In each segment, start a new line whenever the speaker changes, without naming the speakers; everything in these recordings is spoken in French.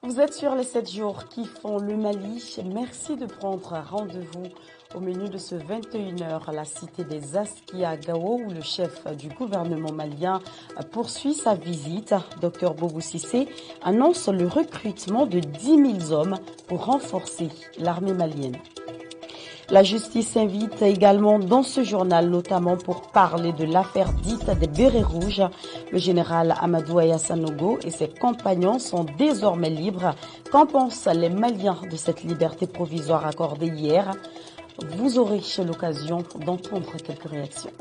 Vous êtes sur les 7 jours qui font le Mali. Merci de prendre rendez-vous au menu de ce 21h à la cité des Askia à Gao où le chef du gouvernement malien poursuit sa visite. Dr Boubou Cissé annonce le recrutement de 10 000 hommes pour renforcer l'armée malienne. La justice invite également dans ce journal, notamment pour parler de l'affaire dite des bérets rouges. Le général Amadou Aya Sanogo et ses compagnons sont désormais libres. Qu'en pensent les Maliens de cette liberté provisoire accordée hier? Vous aurez l'occasion d'entendre quelques réactions.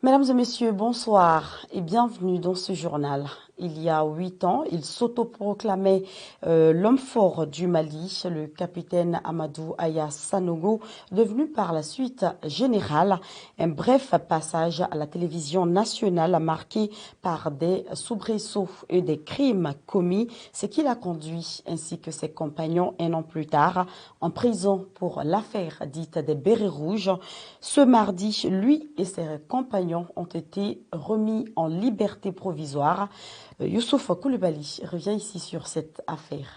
Mesdames et messieurs, bonsoir et bienvenue dans ce journal. Il y a 8 ans, il s'autoproclamait l'homme fort du Mali, le capitaine Amadou Aya Sanogo, devenu par la suite général. Un bref passage à la télévision nationale marqué par des soubresauts et des crimes commis, ce qui l'a conduit, ainsi que ses compagnons, un an plus tard, en prison pour l'affaire dite des bérets rouges. Ce mardi, lui et ses compagnons ont été remis en liberté provisoire. Youssouf Koulibaly revient ici sur cette affaire.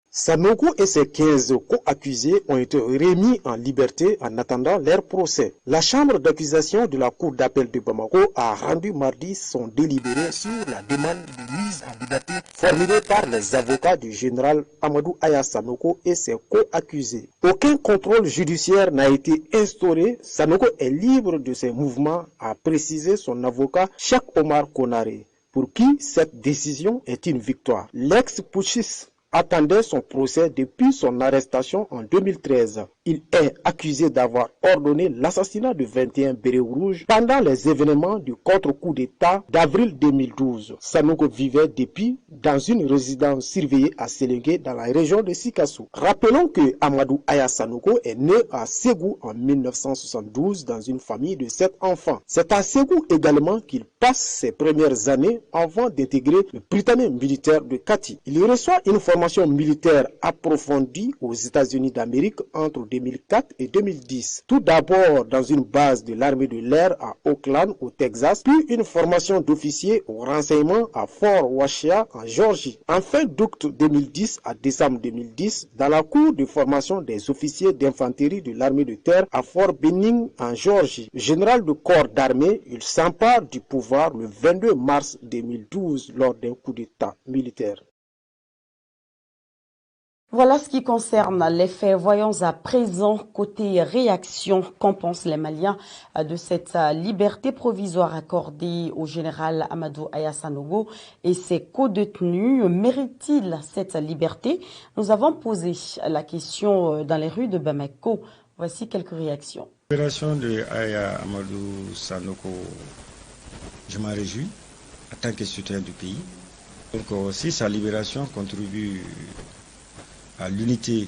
Sanogo et ses 15 co-accusés ont été remis en liberté en attendant leur procès. La chambre d'accusation de la cour d'appel de Bamako a rendu mardi son délibéré sur la demande de mise en liberté formulée par les avocats du général Amadou Aya Sanogo et ses co-accusés. Aucun contrôle judiciaire n'a été instauré. Sanogo est libre de ses mouvements, a précisé son avocat Cheikh Omar Konaré, pour qui cette décision est une victoire. L'ex-putschiste attendait son procès depuis son arrestation en 2013. Il est accusé d'avoir ordonné l'assassinat de 21 bérets rouges pendant les événements du contre-coup d'État d'avril 2012. Sanogo vivait depuis dans une résidence surveillée à Sélégué dans la région de Sikassou. Rappelons que Amadou Aya Sanogo est né à Ségou en 1972 dans une famille de 7 enfants. C'est à Ségou également qu'il passe ses premières années avant d'intégrer le Britannique militaire de Kati. Il reçoit une formation militaire approfondie aux États-Unis d'Amérique entre 2004 et 2010. Tout d'abord dans une base de l'armée de l'air à Oakland au Texas, puis une formation d'officier au renseignement à Fort Washiya en Géorgie. En fin d'août 2010 à décembre 2010, dans la cour de formation des officiers d'infanterie de l'armée de terre à Fort Benning en Géorgie. Général de corps d'armée, il s'empare du pouvoir le 22 mars 2012 lors d'un coup d'État militaire.
Voilà ce qui concerne les faits. Voyons à présent, côté réaction, qu'en pensent les Maliens de cette liberté provisoire accordée au général Amadou Aya Sanogo et ses co-détenus. Mérite-t-il cette liberté? Nous avons posé la question dans les rues de Bamako. Voici quelques réactions.
La libération de Aya Amadou Sanogo, je m'en réjouis en tant que citoyen du pays. Donc si sa libération contribue à l'unité,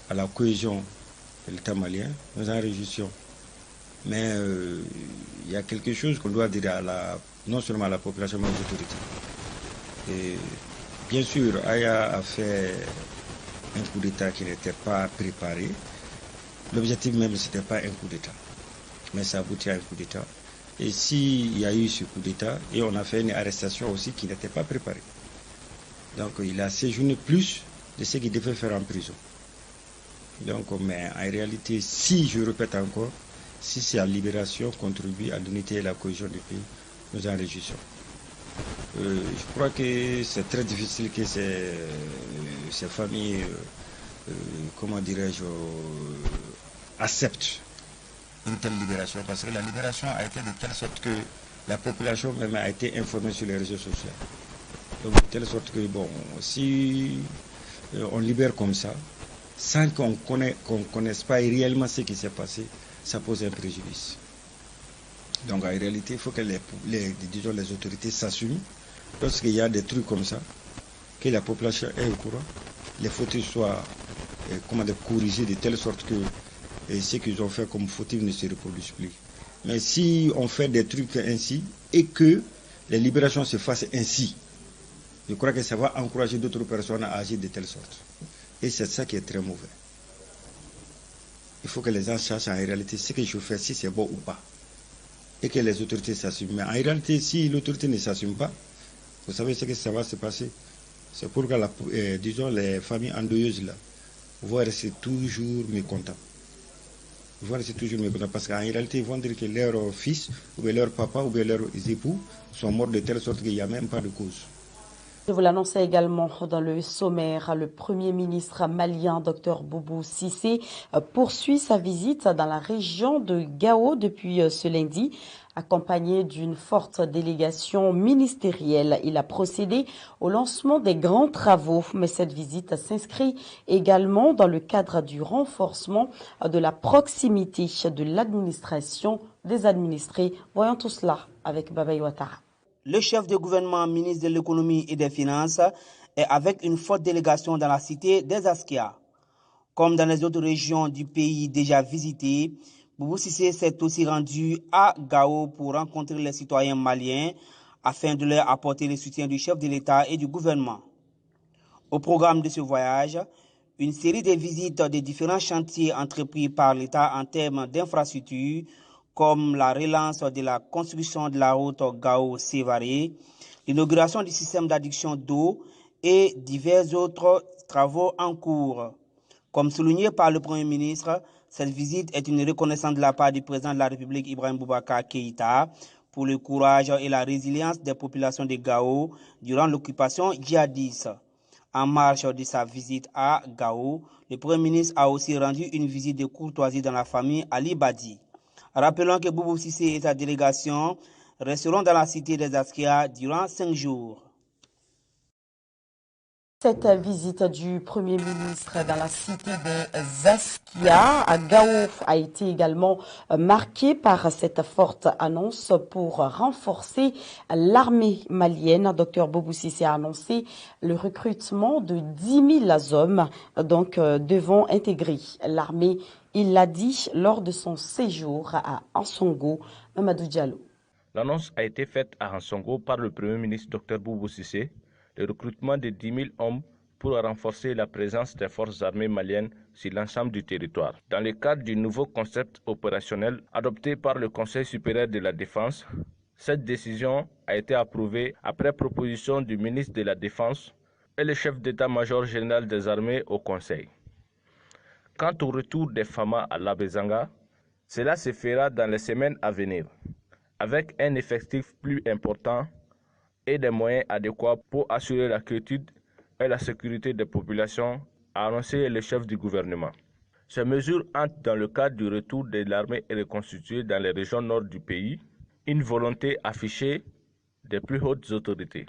à la cohésion de l'État malien, nous en réjouissons. Mais il y a quelque chose qu'on doit dire non seulement à la population, mais aux autorités. Et bien sûr, Aya a fait un coup d'État qui n'était pas préparé. L'objectif même, ce n'était pas un coup d'État, mais ça aboutit à un coup d'État. Et s'il y a eu ce coup d'État, et on a fait une arrestation aussi qui n'était pas préparée. Donc il a séjourné plus de ce qu'il devait faire en prison. Donc, mais en réalité, si, je répète encore, si sa libération contribue à l'unité et la cohésion du pays, nous en réjouissons. Je crois que c'est très difficile que ces familles, comment dirais-je, acceptent une telle libération, parce que la libération a été de telle sorte que la population même a été informée sur les réseaux sociaux. Donc, de telle sorte que, bon, si on libère comme ça, sans qu'on connaisse pas réellement ce qui s'est passé, ça pose un préjudice. Donc en réalité, il faut que les autorités s'assument lorsqu'il y a des trucs comme ça, que la population est au courant, les fautes soient corrigées de telle sorte que ce qu'ils ont fait comme fautif ne se reproduise plus. Mais si on fait des trucs ainsi et que les libérations se fassent ainsi, je crois que ça va encourager d'autres personnes à agir de telle sorte. Et c'est ça qui est très mauvais. Il faut que les gens sachent en réalité ce que je fais, si c'est bon ou pas. Et que les autorités s'assument. Mais en réalité, si l'autorité ne s'assume pas, vous savez ce que ça va se passer. C'est pourquoi, disons, les familles endeuilleuses là vont rester toujours mécontents. Parce qu'en réalité, ils vont dire que leur fils, ou bien leur papa, ou bien leurs époux sont morts de telle sorte qu'il n'y a même pas de cause.
Je vous l'annonçais également dans le sommaire, le Premier ministre malien, Dr Boubou Cissé, poursuit sa visite dans la région de Gao depuis ce lundi. Accompagné d'une forte délégation ministérielle, il a procédé au lancement des grands travaux. Mais cette visite s'inscrit également dans le cadre du renforcement de la proximité de l'administration des administrés. Voyons tout cela avec Babaï Ouattara.
Le chef de gouvernement, ministre de l'économie et des finances, est avec une forte délégation dans la cité des Askia. Comme dans les autres régions du pays déjà visitées, Boubou Cissé s'est aussi rendu à Gao pour rencontrer les citoyens maliens afin de leur apporter le soutien du chef de l'État et du gouvernement. Au programme de ce voyage, une série de visites des différents chantiers entrepris par l'État en termes d'infrastructures, comme la relance de la construction de la route Gao-Sévaré, l'inauguration du système d'adduction d'eau et divers autres travaux en cours. Comme souligné par le Premier ministre, cette visite est une reconnaissance de la part du président de la République Ibrahim Boubacar Keïta pour le courage et la résilience des populations de Gao durant l'occupation djihadiste. En marge de sa visite à Gao, le Premier ministre a aussi rendu une visite de courtoisie dans la famille Ali Badi. Rappelons que Boubou Cissé et sa délégation resteront dans la cité des Askia durant 5 jours.
Cette visite du Premier ministre dans la cité des Askia à Gao a été également marquée par cette forte annonce pour renforcer l'armée malienne. Dr Boubou Cissé a annoncé le recrutement de 10 000 hommes devant intégrer l'armée. Il l'a dit lors de son séjour à Ansongo. Mamadou Diallo.
L'annonce a été faite à Ansongo par le Premier ministre Dr Boubou Cissé, le recrutement de 10 000 hommes pour renforcer la présence des forces armées maliennes sur l'ensemble du territoire. Dans le cadre du nouveau concept opérationnel adopté par le Conseil supérieur de la Défense, cette décision a été approuvée après proposition du ministre de la Défense et le chef d'état-major général des armées au Conseil. Quant au retour des FAMA à Labezanga, cela se fera dans les semaines à venir, avec un effectif plus important et des moyens adéquats pour assurer la quiétude et la sécurité des populations, a annoncé le chef du gouvernement. Ces mesures entrent dans le cadre du retour de l'armée reconstituée dans les régions nord du pays, une volonté affichée des plus hautes autorités.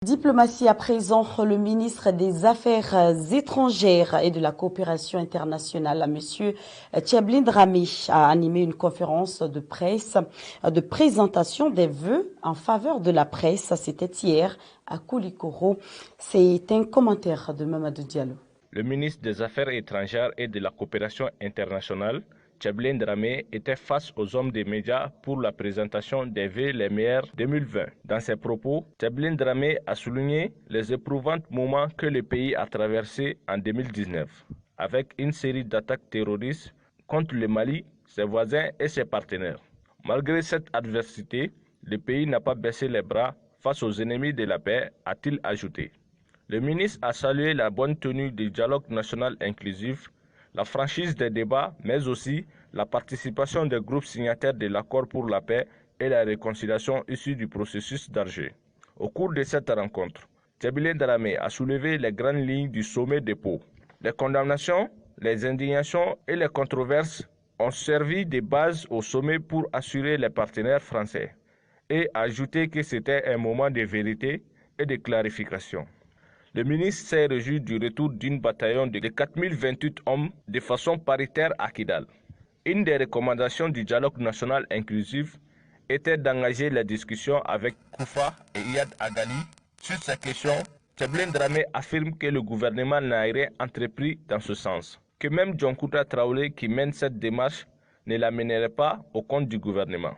Diplomatie à présent, le ministre des Affaires étrangères et de la coopération internationale, M. Tchablin Dramé, a animé une conférence de presse de présentation des vœux en faveur de la presse. C'était hier à Koulikoro. C'est un commentaire de Mamadou Diallo.
Le ministre des Affaires étrangères et de la coopération internationale, Tchablin Dramé, était face aux hommes des médias pour la présentation des vœux les meilleurs 2020. Dans ses propos, Tchablin Dramé a souligné les éprouvants moments que le pays a traversés en 2019, avec une série d'attaques terroristes contre le Mali, ses voisins et ses partenaires. Malgré cette adversité, le pays n'a pas baissé les bras face aux ennemis de la paix, a-t-il ajouté. Le ministre a salué la bonne tenue du dialogue national inclusif, la franchise des débats, mais aussi la participation des groupes signataires de l'accord pour la paix et la réconciliation issus du processus d'Alger. Au cours de cette rencontre, Tchablin Dramé a soulevé les grandes lignes du sommet de Pau. Les condamnations, les indignations et les controverses ont servi de base au sommet pour assurer les partenaires français et a ajouté que c'était un moment de vérité et de clarification. Le ministre s'est réjoui du retour d'une bataillon de 4028 hommes de façon paritaire à Kidal. Une des recommandations du dialogue national inclusif était d'engager la discussion avec Koufa et Iyad Agali sur ces questions. Tchablin Dramé affirme que le gouvernement n'a rien entrepris dans ce sens, que même Djonkouta Traoré qui mène cette démarche ne la mènerait pas au compte du gouvernement.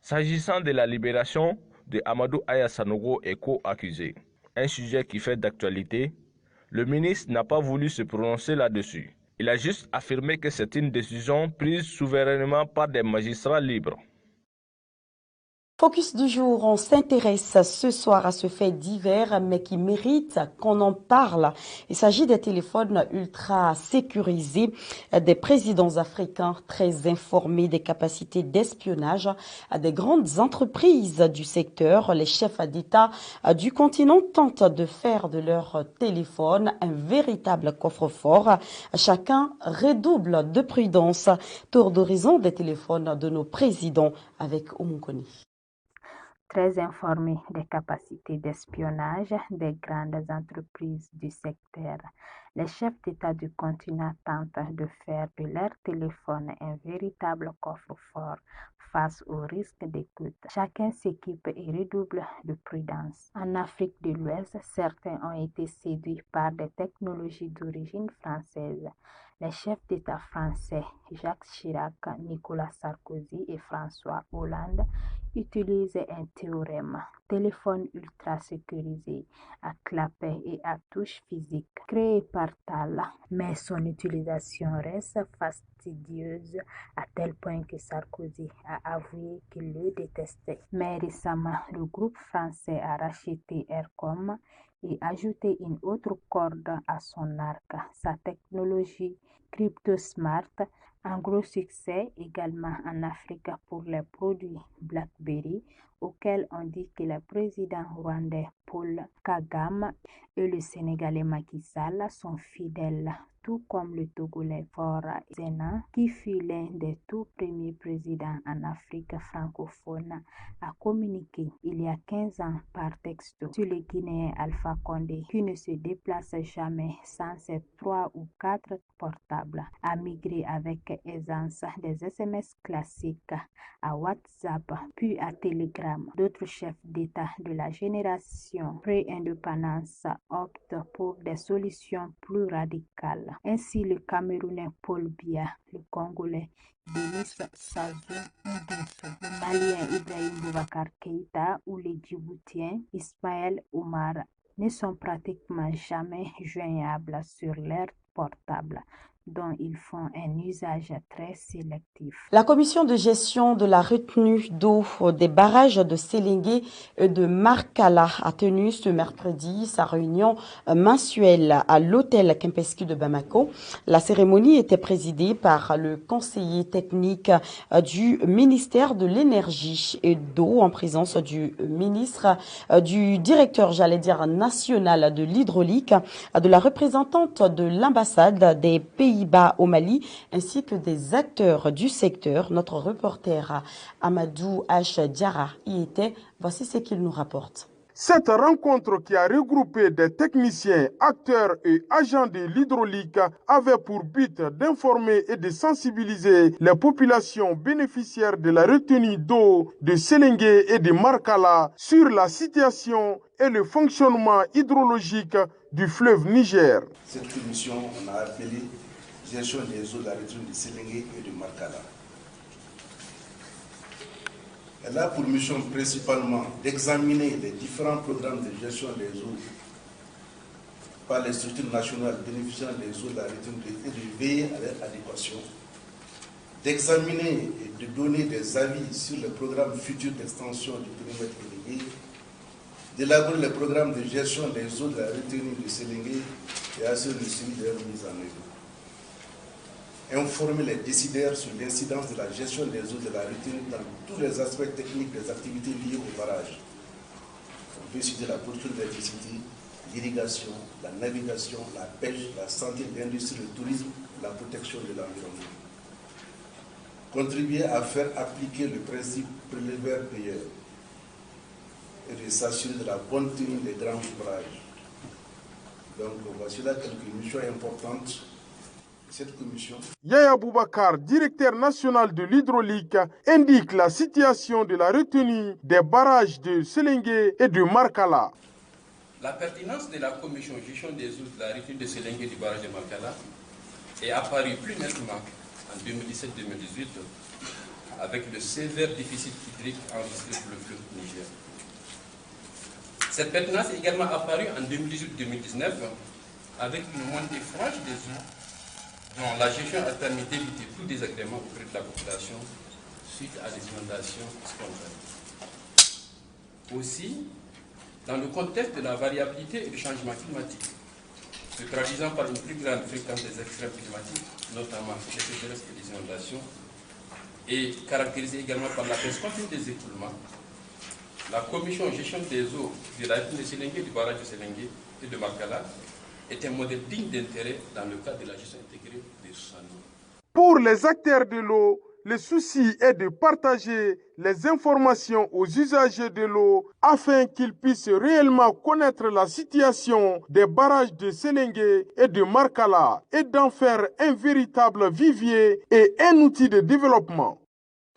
S'agissant de la libération de Amadou Aya Sanogo et co-accusé, un sujet qui fait d'actualité, Le ministre n'a pas voulu se prononcer là-dessus. Il a juste affirmé que c'est une décision prise souverainement par des magistrats libres.
Focus du jour, on s'intéresse ce soir à ce fait divers, mais qui mérite qu'on en parle. Il s'agit des téléphones ultra sécurisés, des présidents africains très informés des capacités d'espionnage, des grandes entreprises du secteur. Les chefs d'État du continent tentent de faire de leur téléphone un véritable coffre-fort. Chacun redouble de prudence. Tour d'horizon des téléphones de nos présidents avec Omukoni.
Très informés des capacités d'espionnage des grandes entreprises du secteur, les chefs d'État du continent tentent de faire de leur téléphone un véritable coffre-fort face aux risques d'écoute. Chacun s'équipe et redouble de prudence. En Afrique de l'Ouest, certains ont été séduits par des technologies d'origine française. Les chefs d'État français Jacques Chirac, Nicolas Sarkozy et François Hollande utilisent un théorème, téléphone ultra sécurisé à clapet et à touche physique, créé par Tal, mais son utilisation reste fastidieuse à tel point que Sarkozy a avoué qu'il le détestait. Mais récemment, le groupe français a racheté Aircom et ajouté une autre corde à son arc, sa technologie CryptoSmart, un gros succès également en Afrique pour les produits BlackBerry, auquel on dit que le président rwandais Paul Kagame et le Sénégalais Macky Sall sont fidèles, tout comme le Togolais Faure Gnassingbé, qui fut l'un des tout premiers présidents en Afrique francophone à communiquer il y a 15 ans par texto sur le Guinéen Alpha Condé, qui ne se déplace jamais sans ses 3 ou 4 portables, a migré avec aisance des SMS classiques à WhatsApp puis à Telegram. D'autres chefs d'État de la génération pré-indépendance optent pour des solutions plus radicales. Ainsi, le Camerounais Paul Biya, le Congolais Denis Sassou Nguesso, le Malien Ibrahim Boubacar Keïta ou le Djiboutien Ismaël Omar ne sont pratiquement jamais joignables sur leur portable, dont ils font un usage très sélectif.
La commission de gestion de la retenue d'eau des barrages de Séléngué et de Markala a tenu ce mercredi sa réunion mensuelle à l'hôtel Kempescu de Bamako. La cérémonie était présidée par le conseiller technique du ministère de l'énergie et d'eau en présence du ministre, du directeur, national de l'hydraulique, de la représentante de l'ambassade des Pays-Bas au Mali, ainsi que des acteurs du secteur. Notre reporter Amadou H. Diarra y était. Voici ce qu'il nous rapporte.
Cette rencontre qui a regroupé des techniciens, acteurs et agents de l'hydraulique avait pour but d'informer et de sensibiliser les populations bénéficiaires de la retenue d'eau de Séléngué et de Markala sur la situation et le fonctionnement hydrologique du fleuve Niger.
Cette commission, on a appelé gestion des eaux de la retenue de Séléngué et de Markala. Elle a pour mission principalement d'examiner les différents programmes de gestion des eaux par les structures nationales bénéficiant des eaux de la retenue et de veiller à leur adéquation, d'examiner et de donner des avis sur les programmes futurs d'extension du périmètre irrigué, d'élaborer les programmes de gestion des eaux de la retenue de Séléngué et assurer le suivi de leur mise en œuvre. Informer les décideurs sur l'incidence de la gestion des eaux de la retenue dans tous les aspects techniques des activités liées au barrage. On peut citer la production d'électricité, l'irrigation, la navigation, la pêche, la santé, l'industrie, le tourisme, la protection de l'environnement. Contribuer à faire appliquer le principe préleveur-payeur et de s'assurer de la bonne tenue des grands ouvrages. Donc voici là quelques missions importantes. Cette commission.
Yaya Boubacar, directeur national de l'hydraulique, indique la situation de la retenue des barrages de Séléngué et de Markala.
La pertinence de la commission gestion des eaux de la retenue de Séléngué et du barrage de Markala est apparue plus nettement en 2017-2018 avec le sévère déficit hydrique enregistré pour le fleuve Niger. Cette pertinence est également apparue en 2018-2019 avec une montée franche des eaux, dont la gestion a permis d'éviter tout désagrément auprès de la population suite à des inondations spontanées. Aussi, dans le contexte de la variabilité et du changement climatique, se traduisant par une plus grande fréquence des extrêmes climatiques, notamment les sécheresses et les inondations, et caractérisée également par la baisse continue des écoulements, la commission gestion des eaux de la région de Sélengue, du barrage de Sélengue et de Makala est un modèle digne d'intérêt dans le cadre de la gestion intégrée des Soussano.
Pour les acteurs de l'eau, le souci est de partager les informations aux usagers de l'eau afin qu'ils puissent réellement connaître la situation des barrages de Sélengue et de Makala et d'en faire un véritable vivier et un outil de développement.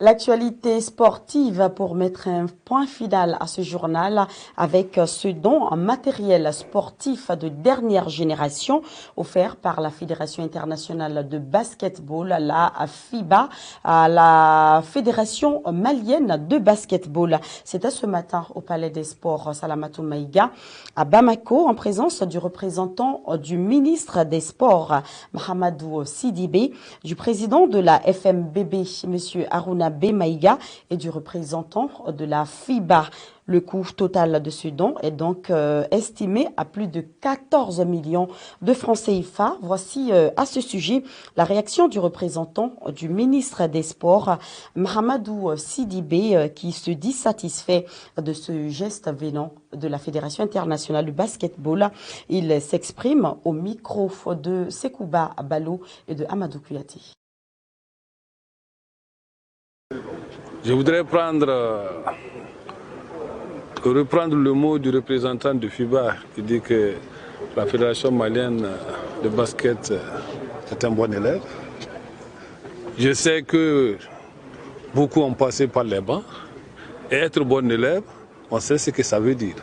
L'actualité sportive pour mettre un point final à ce journal avec ce don en matériel sportif de dernière génération offert par la Fédération internationale de basketball, la FIBA, à la Fédération malienne de basketball. C'était ce matin au Palais des Sports Salamatou Maïga à Bamako en présence du représentant du ministre des Sports Mahamadou Sidibé, du président de la FMBB M. Haruna B. Maïga et du représentant de la FIBA. Le coût total de ce don est donc estimé à plus de 14 millions de francs CFA. Voici à ce sujet la réaction du représentant du ministre des Sports, Mahamadou Sidibé, qui se dit satisfait de ce geste venant de la Fédération internationale du basketball. Il s'exprime au micro de Sekouba Balo et de Amadou Kouyaté.
Je voudrais reprendre le mot du représentant de FIBA qui dit que la Fédération malienne de basket est un bon élève. Je sais que beaucoup ont passé par les bancs. Et être bon élève, on sait ce que ça veut dire.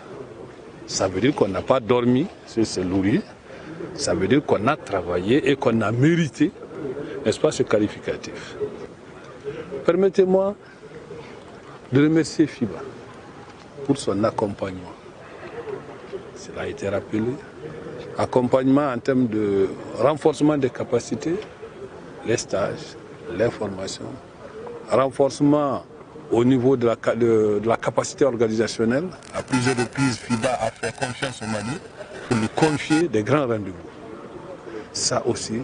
Ça veut dire qu'on n'a pas dormi sur ses lauriers. Ça veut dire qu'on a travaillé et qu'on a mérité, n'est-ce pas, ce qualificatif. Permettez-moi de remercier FIBA pour son accompagnement. Cela a été rappelé. Accompagnement en termes de renforcement des capacités, les stages, l'information, renforcement au niveau de la capacité organisationnelle. À plusieurs reprises, FIBA a fait confiance au Mali pour lui confier des grands rendez-vous. Ça aussi,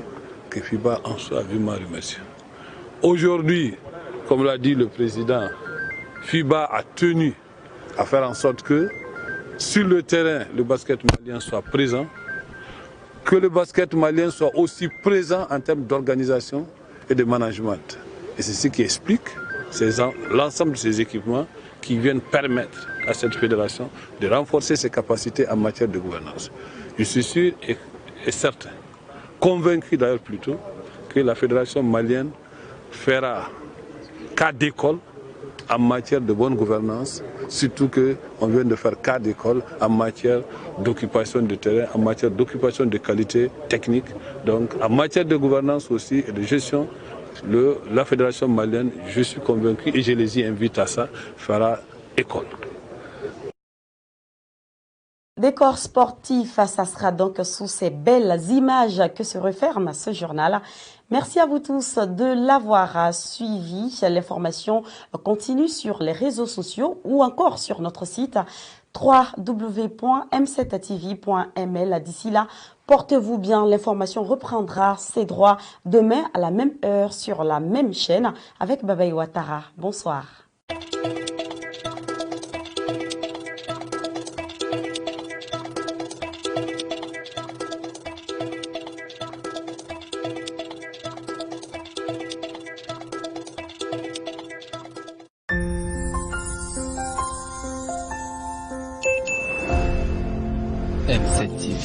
que FIBA en soit vivement remercié. Aujourd'hui, comme l'a dit le président, FIBA a tenu à faire en sorte que sur le terrain, le basket malien soit présent, que le basket malien soit aussi présent en termes d'organisation et de management. Et c'est ce qui explique l'ensemble de ces équipements qui viennent permettre à cette fédération de renforcer ses capacités en matière de gouvernance. Je suis sûr et certain, convaincu d'ailleurs plutôt, que la fédération malienne fera cas d'école en matière de bonne gouvernance, surtout qu'on vient de faire cas d'école en matière d'occupation de terrain, en matière d'occupation de qualité technique. Donc en matière de gouvernance aussi et de gestion, la fédération malienne, je suis convaincu et je les y invite à ça, fera école.
Décor sportif, ça sera donc sous ces belles images que se referme ce journal. Merci à vous tous de l'avoir suivi. L'information continue sur les réseaux sociaux ou encore sur notre site www.m7tv.ml. D'ici là, portez-vous bien. L'information reprendra ses droits demain à la même heure sur la même chaîne avec Babaï Ouattara. Bonsoir.
M7 TV